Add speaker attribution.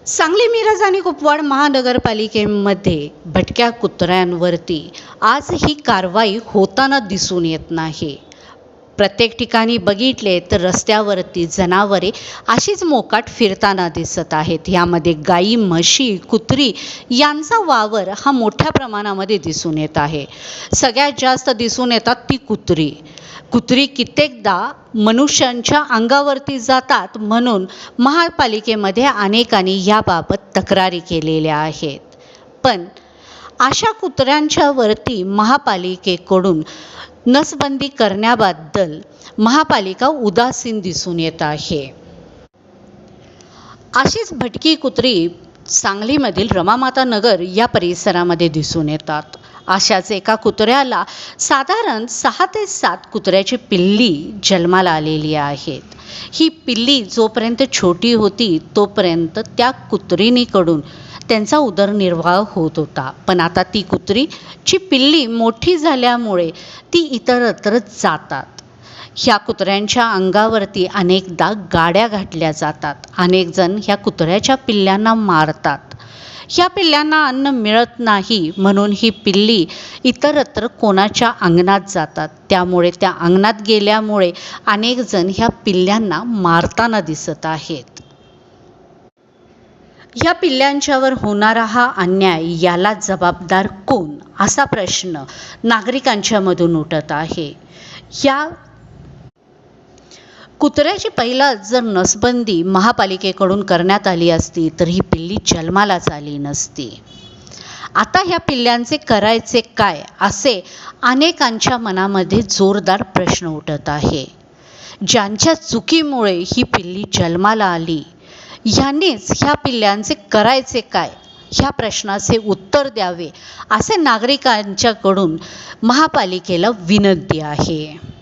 Speaker 1: सांगली, मिरज आणि कुपवाड महानगरपालिकेमध्ये भटक्या कुत्र्यांवरती आज ही कारवाई होताना दिसून येत नाही. प्रत्येक ठिकाणी बघितले तर रस्त्यावरती जनावरे अशीच मोकाट फिरताना दिसत आहेत. यामध्ये गाई, म्हशी, कुत्री यांचा वावर हा मोठ्या प्रमाणामध्ये दिसून येत आहे. सगळ्यात जास्त दिसून येतात ती कुत्री. कित्येकदा मनुष्यांच्या अंगावरती जातात, म्हणून महापालिकेमध्ये अनेकांनी याबाबत तक्रारी केलेल्या आहेत. पण अशा कुत्र्यांच्या वरती महापालिकेकडून नसबंदी करण्याबद्दल महापालिका उदासीन दिसून येत आहे. अशीच भटकी कुत्री सांगलीमधील रमामाता नगर या परिसरामध्ये दिसून येतात. अशाच एका कुत्र्याला साधारण 6 ते 7 कुत्र्याची पिल्ली जन्माला आलेली आहेत. ही पिल्ली जोपर्यंत छोटी होती तोपर्यंत त्या कुत्रिणीकडून त्यांचा उदरनिर्वाह होत होता. पण आता ती कुत्रीची पिल्ली मोठी झाल्यामुळे ती इतरत्र जातात. ह्या कुत्र्यांच्या अंगावरती अनेकदा गाड्या घातल्या जातात. अनेक जण ह्या कुत्र्याच्या पिल्ल्यांना मारतात. ह्या पिल्ल्यांना अन्न मिळत नाही म्हणून ही पिल्ली इतरत्र कोणाच्या अंगणात जातात. त्यामुळे त्या अंगणात गेल्यामुळे अनेक जण ह्या पिल्ल्यांना मारताना दिसत आहेत. ह्या पिल्ल्यांच्यावर होणारा हा अन्याय, याला जबाबदार कोण, असा प्रश्न नागरिकांच्या मधून उठत आहे. या कुत्र्याची पहिला जर नसबंदी महापालिकेकडून करण्यात आली असती तर ही पिल्ली जन्मालाच आली नसती. आता ह्या पिल्ल्यांचे करायचे काय, असे अनेकांच्या मनामध्ये जोरदार प्रश्न उठत आहे. ज्यांच्या चुकीमुळे ही पिल्ली जन्माला आली, ह्यांनीच ह्या पिल्ल्यांचे करायचे काय, ह्या प्रश्नाचे उत्तर द्यावे, असे नागरिकांच्याकडून महापालिकेला विनंती आहे.